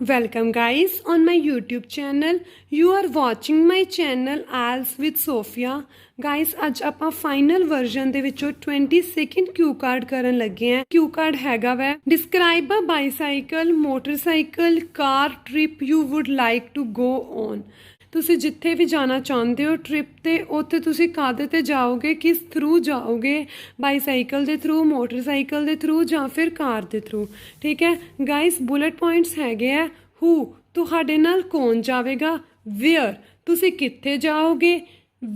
Welcome guys on my YouTube channel. You are watching my channel ielts with Sofia. Guys ਅੱਜ ਆਪਾਂ final version ਦੇ ਵਿੱਚੋਂ 22nd Q card ਕਰਨ ਲੱਗੇ ਆ। क्यू कार्ड ਹੈਗਾ ਵੈ describe a bicycle motorcycle car trip you would like to go on. ਤੁਸੀਂ ਜਿੱਥੇ ਵੀ ਜਾਣਾ ਚਾਹੁੰਦੇ ਹੋ ਟ੍ਰਿਪ ਤੇ ਉੱਥੇ ਤੁਸੀਂ ਕਾਹਦੇ ਤੇ ਜਾਓਗੇ, ਕਿਸ ਥਰੂ ਜਾਓਗੇ, ਬਾਈਸਾਈਕਲ ਦੇ ਥਰੂ, ਮੋਟਰਸਾਈਕਲ ਦੇ ਥਰੂ ਜਾਂ ਫਿਰ ਕਾਰ ਦੇ ਥਰੂ। ਠੀਕ ਹੈ ਗਾਇਸ, ਬੁਲੇਟ ਪੁਆਇੰਟਸ ਹੈਗੇ ਆ। ਹੂ ਤੁਹਾਡੇ ਨਾਲ ਕੌਣ ਜਾਵੇਗਾ, ਵੇਅਰ ਤੁਸੀਂ ਕਿੱਥੇ ਜਾਓਗੇ,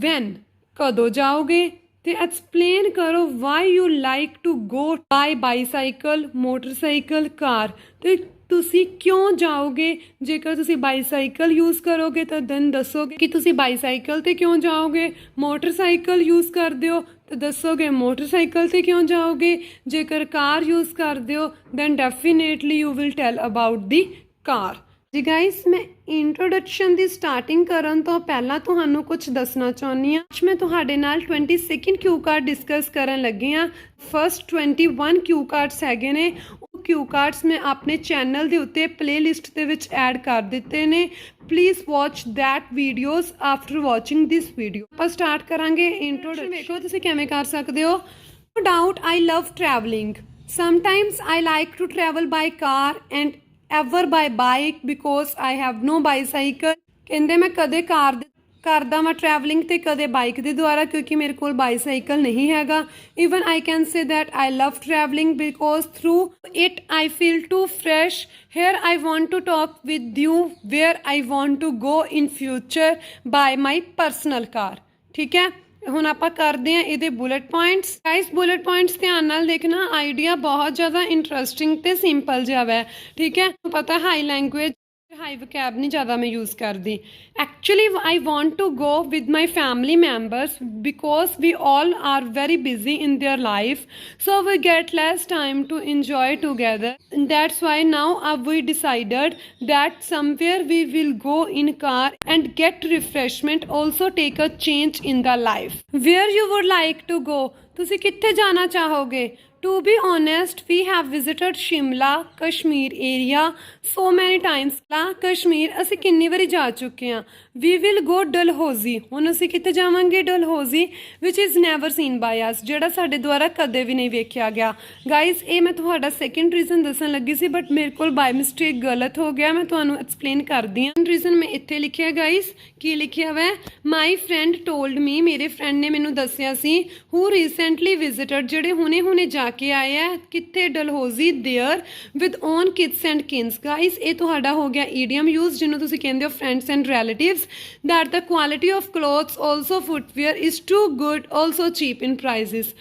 ਵੈਨ ਕਦੋਂ ਜਾਓਗੇ, ਤੇ ਐਕਸਪਲੇਨ ਕਰੋ why you like to go by bicycle motorcycle car. ਤੇ ਤੁਸੀਂ ਕਿਉਂ ਜਾਓਗੇ। ਜੇਕਰ ਤੁਸੀਂ ਬਾਈਸਾਈਕਲ ਯੂਜ਼ ਕਰੋਗੇ ਤਾਂ ਦੈਨ ਦੱਸੋਗੇ ਕਿ ਤੁਸੀਂ ਬਾਈਸਾਈਕਲ 'ਤੇ ਕਿਉਂ ਜਾਓਗੇ। ਮੋਟਰਸਾਈਕਲ ਯੂਜ਼ ਕਰਦੇ ਹੋ ਤਾਂ ਦੱਸੋਗੇ ਮੋਟਰਸਾਈਕਲ 'ਤੇ ਕਿਉਂ ਜਾਓਗੇ। ਜੇਕਰ ਕਾਰ ਯੂਜ਼ ਕਰਦੇ ਹੋ then definitely you will tell about the car. ਜੀ ਗਾਇਸ, ਮੈਂ ਇੰਟਰੋਡਕਸ਼ਨ ਦੀ ਸਟਾਰਟਿੰਗ ਕਰਨ ਤੋਂ ਪਹਿਲਾਂ ਤੁਹਾਨੂੰ ਕੁਝ ਦੱਸਣਾ ਚਾਹੁੰਦੀ ਹਾਂ। ਅੱਜ ਮੈਂ ਤੁਹਾਡੇ ਨਾਲ 22nd क्यू कार्ड डिस्कस ਕਰਨ ਲੱਗੀ ਹਾਂ। ਫਸਟ 21 क्यू कार्ड्स ਹੈਗੇ ਨੇ। ਉਹ क्यू कार्ड्स ਮੈਂ ਆਪਣੇ ਚੈਨਲ ਦੇ ਉੱਤੇ ਪਲੇਲਿਸਟ ਦੇ ਵਿੱਚ ਐਡ ਕਰ ਦਿੱਤੇ ਨੇ। Please watch that videos after watching this video. ਆਪਾਂ ਸਟਾਰਟ ਕਰਾਂਗੇ ਇੰਟਰੋਡਕਸ਼ਨ। ਵੇਖੋ ਤੁਸੀਂ ਕਿਵੇਂ ਕਰ ਸਕਦੇ ਹੋ। No doubt I love travelling. Sometimes I like to travel by car and ever by bike because I have no bicycle। ਕਹਿੰਦੇ ਮੈਂ ਕਦੇ ਕਾਰ ਕਰਦਾ ਵਾਂ ਟਰੈਵਲਿੰਗ ਤੇ ਕਦੇ ਬਾਈਕ ਦੇ ਦੁਆਰਾ, ਕਿਉਂਕਿ ਮੇਰੇ ਕੋਲ ਬਾਈਸਾਈਕਲ ਨਹੀਂ ਹੈਗਾ। Even I can say that I love travelling because through it I feel to fresh. Here I want to talk with you where I want to go in future by my personal car. ਠੀਕ ਹੈ, ਹੁਣ ਆਪਾਂ ਕਰਦੇ ਹਾਂ ਇਹਦੇ bullet points. Guys, bullet points ਧਿਆਨ ਨਾਲ ਦੇਖਣਾ। ਆਈਡੀਆ ਬਹੁਤ ਜ਼ਿਆਦਾ ਇੰਟਰਸਟਿੰਗ ਤੇ ਸਿੰਪਲ ਜਿਹਾ ਹੈ। ਠੀਕ ਹੈ, ਪਤਾ ਹਾਈ ਲੈਂਗੁਏਜ ਹਾਈ ਵਕੈਬ ਨਹੀਂ ਜ਼ਿਆਦਾ ਮੈਂ ਯੂਜ਼ ਕਰਦੀ। Actually I want to go with my family members because we all are very busy in their life, so we get less time to enjoy together. That's why now we decided that somewhere we will go in car and get refreshment, also take a change in the life। Where you would like to go? ਤੁਸੀਂ ਕਿੱਥੇ ਜਾਣਾ ਚਾਹੋਗੇ। To be honest, we have visited Shimla, Kashmir area so many times। Kashmir ਅਸੀਂ ਕਿੰਨੀ ਵਾਰੀ ਜਾ ਚੁੱਕੇ ਹਾਂ। We will go Dalhousie. ਹੁਣ ਅਸੀਂ ਕਿੱਥੇ ਜਾਵਾਂਗੇ, Dalhousie which is never seen by us, ਜਿਹੜਾ ਸਾਡੇ ਦੁਆਰਾ ਕਦੇ ਵੀ ਨਹੀਂ ਵੇਖਿਆ ਗਿਆ। ਗਾਈਜ਼, ਇਹ ਮੈਂ ਤੁਹਾਡਾ ਸੈਕਿੰਡ ਰੀਜ਼ਨ ਦੱਸਣ ਲੱਗੀ ਸੀ ਬਟ ਮੇਰੇ ਕੋਲ ਬਾਈ ਮਿਸਟੇਕ ਗਲਤ ਹੋ ਗਿਆ। ਮੈਂ ਤੁਹਾਨੂੰ ਐਕਸਪਲੇਨ ਕਰਦੀ ਹਾਂ। ਰੀਜ਼ਨ ਮੈਂ ਇੱਥੇ ਲਿਖਿਆ ਗਾਈਜ਼, ਕੀ ਲਿਖਿਆ ਵੈ, ਮਾਈ ਫਰੈਂਡ ਟੋਲਡ ਮੀ, ਮੇਰੇ ਫਰੈਂਡ ਨੇ ਮੈਨੂੰ ਦੱਸਿਆ ਸੀ, ਹੂ ਰੀਸੈਂਟਲੀ ਵਿਜ਼ਿਟਡ, ਜਿਹੜੇ ਹੁਣੇ ਜਾ ਕੇ ਆਏ ਆ ਕਿੱਥੇ, Dalhousie, there with own kids and kins. Guys, ਇਹ ਤੁਹਾਡਾ ਹੋ ਗਿਆ ਈਡੀਅਮ ਯੂਜ਼ ਜਿਹਨੂੰ ਤੁਸੀਂ ਕਹਿੰਦੇ ਹੋ friends and relatives. that the quality of clothes also footwear is too good, also cheap in prices।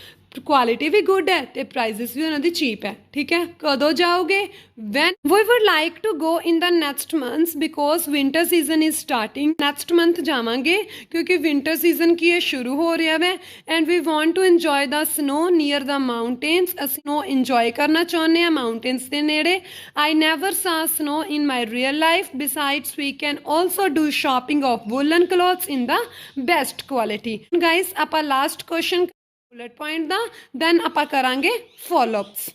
Quality ਵੀ ਗੁੱਡ ਹੈ ਤੇ ਪ੍ਰਾਈਸਿਸ ਵੀ ਉਹਨਾਂ ਦੀ ਚੀਪ ਹੈ। ਠੀਕ ਹੈ, ਕਦੋਂ ਜਾਓਗੇ, when we would like to go in the next month because winter season is starting. Next month ਜਾਵਾਂਗੇ ਕਿਉਂਕਿ ਵਿੰਟਰ ਸੀਜ਼ਨ ਕੀ ਹੈ, ਸ਼ੁਰੂ ਹੋ ਰਿਹਾ ਵੈ। And we want to enjoy the snow near the mountains. ਅਸੀਂ ਸਨੋ ਇੰਜੋਏ ਕਰਨਾ ਚਾਹੁੰਦੇ ਹਾਂ ਮਾਊਂਟੇਨਸ ਦੇ ਨੇੜੇ। I never saw snow in my real life. Besides we can also do shopping of woollen clothes in the best quality. Guys, ਆਪਾਂ last question bullet point ਦਾ, then ਆਪਾਂ ਕਰਾਂਗੇ follow-ups.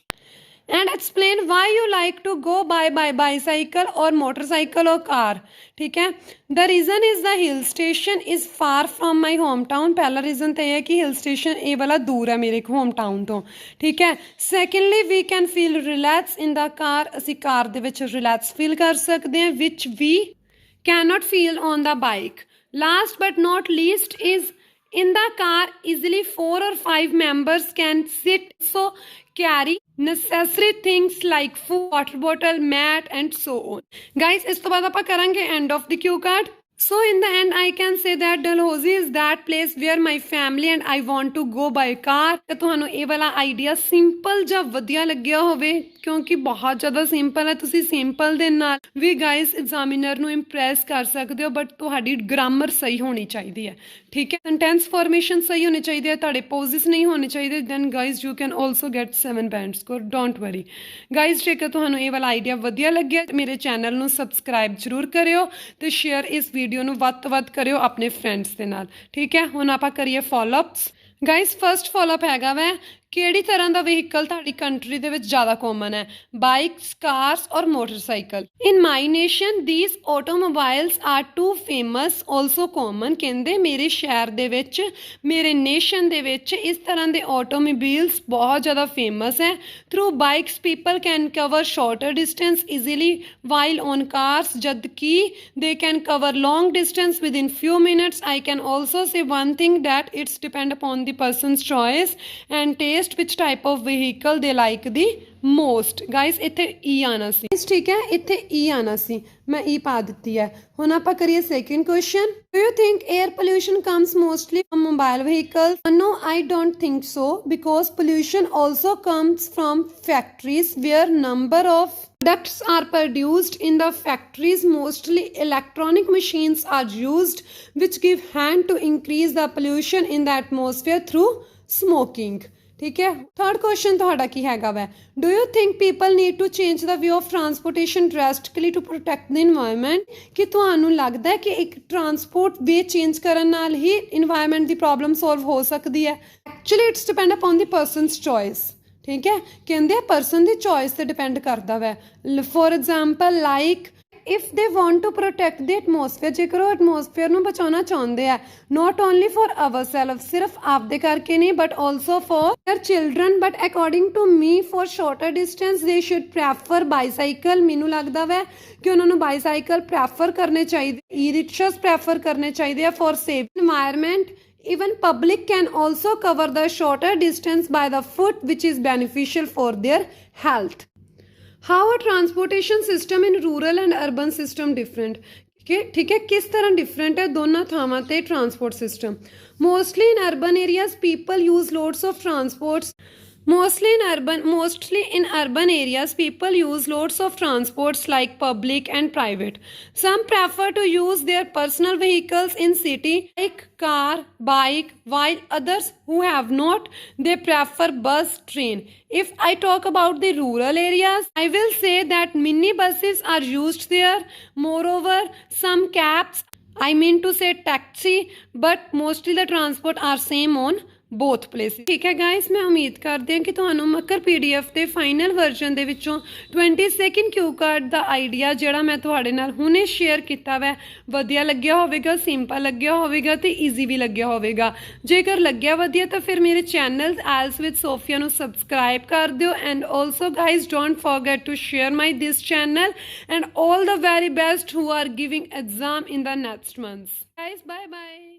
And explain why you like to go by bicycle or motorcycle or car. ਠੀਕ ਹੈ, the reason is the hill station is for from my home town. ਪਹਿਲਾ reason ਤਾਂ ਇਹ ਹੈ ਕਿ ਹਿਲ ਸਟੇਸ਼ਨ ਇਹ ਵਾਲਾ ਦੂਰ ਹੈ ਮੇਰੇ ਹੋਮ ਟਾਊਨ ਤੋਂ। ਠੀਕ ਹੈ, secondly we can feel relax in the car. ਅਸੀਂ ਕਾਰ ਦੇ ਵਿੱਚ ਰਿਲੈਕਸ ਫੀਲ ਕਰ ਸਕਦੇ ਹਾਂ which we can not feel on the bike. Last but not least is in the car easily 4 or 5 members can sit, so carry necessary things like food, water bottle, mat and so on। guys, ਇਸ ਤੋਂ ਬਾਅਦ ਆਪਾਂ ਕਰਾਂਗੇ end of the cue card। So in the end I can say that Dalhousie is that place where my family and I want to go by car। ਤੇ ਤੁਹਾਨੂੰ ਇਹ ਵਾਲਾ idea simple ਜਾਂ ਵਧੀਆ ਲੱਗਿਆ ਹੋਵੇ ਕਿਉਂਕਿ ਬਹੁਤ ਜ਼ਿਆਦਾ ਸਿੰਪਲ ਹੈ। ਤੁਸੀਂ ਸਿੰਪਲ ਦੇ ਨਾਲ ਵੀ ਗਾਇਸ ਐਗਜ਼ਾਮੀਨਰ ਨੂੰ ਇੰਪ੍ਰੈਸ ਕਰ ਸਕਦੇ ਹੋ ਬਟ ਤੁਹਾਡੀ ਗ੍ਰਾਮਰ ਸਹੀ ਹੋਣੀ ਚਾਹੀਦੀ ਹੈ। ਠੀਕ ਹੈ, ਸੈਂਟੈਂਸ ਫਾਰਮੇਸ਼ਨ ਸਹੀ ਹੋਣੀ ਚਾਹੀਦੀ ਹੈ, ਤੁਹਾਡੇ ਪੋਜ਼ਿਸ ਨਹੀਂ ਹੋਣੇ ਚਾਹੀਦੇ। Then guys you can also get 7 band score, don't worry. Guys, ਜੇਕਰ ਤੁਹਾਨੂੰ ਇਹ ਵਾਲਾ ਆਈਡੀਆ ਵਧੀਆ ਲੱਗਿਆ ਮੇਰੇ ਚੈਨਲ ਨੂੰ ਸਬਸਕ੍ਰਾਈਬ ਜ਼ਰੂਰ ਕਰਿਓ ਤੇ ਸ਼ੇਅਰ ਇਸ ਵੀਡੀਓ ਨੂੰ ਵੱਧ ਤੋਂ ਵੱਧ ਕਰਿਓ ਆਪਣੇ ਫਰੈਂਡਸ ਦੇ ਨਾਲ। ਠੀਕ ਹੈ, ਹੁਣ ਆਪਾਂ ਕਰੀਏ ਫੋਲੋਅਪਸ। ਗਾਇਸ, ਫਸਟ ਫੋਲੋਅਪ ਹੈਗਾ ਵੈ ਕਿਹੜੀ ਤਰ੍ਹਾਂ ਦਾ ਵਹੀਕਲ ਤੁਹਾਡੀ ਕੰਟਰੀ ਦੇ ਵਿੱਚ ਜ਼ਿਆਦਾ ਕਾਮਨ ਹੈ, ਬਾਈਕਸ, ਕਾਰਸ ਔਰ motorcycle. In my nation these automobiles are too famous also common. ਕਹਿੰਦੇ ਮੇਰੇ ਸ਼ਹਿਰ ਦੇ ਵਿੱਚ, ਮੇਰੇ ਨੇਸ਼ਨ ਦੇ ਵਿੱਚ ਇਸ ਤਰ੍ਹਾਂ ਦੇ ਆਟੋਮੋਬਾਈਲਸ ਬਹੁਤ ਜ਼ਿਆਦਾ ਫੇਮਸ ਹੈ। Through bikes people can cover shorter distance easily while on cars jadki they can cover long distance within few minutes. I can also say one thing that it's depend upon the person's choice and taste which type of vehicle they like the most. guys ਇੱਥੇ E ਆਣਾ ਸੀ, ਠੀਕ ਹੈ, ਇੱਥੇ E ਆਣਾ ਸੀ, ਮੈਂ E ਪਾ ਦਿੱਤੀ ਹੈ। ਹੁਣ ਆਪਾਂ ਕਰੀਏ second question. Do you think air pollution comes mostly from mobile vehicles? No, I don't think so, because pollution also comes from factories where number of products are produced in the factories. Mostly electronic machines are used which give hand to increase the pollution in the atmosphere through smoking. ठीक है। Third question ਤੁਹਾਡਾ ਕੀ ਹੈਗਾ ਵੈ, do you think people need to change the way of transportation drastically to protect the environment? कि ਤੁਹਾਨੂੰ ਲੱਗਦਾ ਹੈ ਕਿ ਇੱਕ ਟਰਾਂਸਪੋਰਟ ਵੇ ਚੇਂਜ ਕਰਨ ਨਾਲ ਹੀ ਇਨਵਾਇਰमेंट ਦੀ ਪ੍ਰੋਬਲਮ ਸੋਲਵ ਹੋ ਸਕਦੀ ਹੈ? Actually it's depend upon the persons choice. ਠੀਕ ਹੈ, ਕਹਿੰਦੇ ਪਰਸਨ ਦੀ ਚੋਇਸ ਤੇ ਡਿਪੈਂਡ ਕਰਦਾ ਵੈ। For example like if they want to protect the atmosphere, ਜੇਕਰ ਉਹ ਐਟਮੋਸਫੇਅਰ ਨੂੰ ਬਚਾਉਣਾ ਚਾਹੁੰਦੇ ਆ, not only for ourselves, ਸਿਰਫ ਆਪਦੇ ਕਰਕੇ ਨਹੀਂ, but also for their children, but according to me for shorter distance they should prefer bicycle। ਮੈਨੂੰ ਲੱਗਦਾ ਵੈ ਕਿ ਉਹਨਾਂ ਨੂੰ ਬਾਈਸਾਈਕਲ ਪ੍ਰੈਫਰ ਕਰਨੇ ਚਾਹੀਦੇ, ਈ ਰਿਕਸ਼ਾਸ ਪ੍ਰੈਫਰ ਕਰਨੇ ਚਾਹੀਦੇ ਆ for safe environment। Even public can also cover the shorter distance by the foot, which is beneficial for their health। How a transportation system in rural and urban system different? ठीक है, किस तरह different है दोनों थावां ते transport system? Mostly in urban areas people use loads of transports। Mostly in urban areas people use loads of transports like public and private. Some prefer to use their personal vehicles in city like car, bike, while others who have not, they prefer bus, train. If I talk about the rural areas, I will say that mini buses are used there. Moreover, some cabs, I mean to say taxi, but mostly the transport are same on both places। ठीक है guys, मैं उम्मीद करती हूँ कि ਤੁਹਾਨੂੰ Makar PDF ਦੇ final version ਦੇ ਵਿੱਚੋਂ 22nd ਕਿਊ ਕਾਰਡ ਦਾ ਆਈਡੀਆ ਜਿਹੜਾ ਮੈਂ ਤੁਹਾਡੇ ਨਾਲ ਹੁਣੇ ਸ਼ੇਅਰ ਕੀਤਾ ਵੈ ਵਧੀਆ ਲੱਗਿਆ ਹੋਵੇਗਾ, ਸਿੰਪਲ ਲੱਗਿਆ ਹੋਵੇਗਾ ਤੇ ਈਜ਼ੀ ਵੀ ਲੱਗਿਆ ਹੋਵੇਗਾ। ਜੇਕਰ ਲੱਗਿਆ ਵਧੀਆ ਤਾਂ ਫਿਰ ਮੇਰੇ ਚੈਨਲ ਐਲਸ ਵਿਦ ਸੋਫੀਆ ਨੂੰ ਸਬਸਕ੍ਰਾਈਬ ਕਰ ਦਿਓ। And also guys don't forget to share my this channel and all the very best who are giving exam in the next months. Guys bye bye.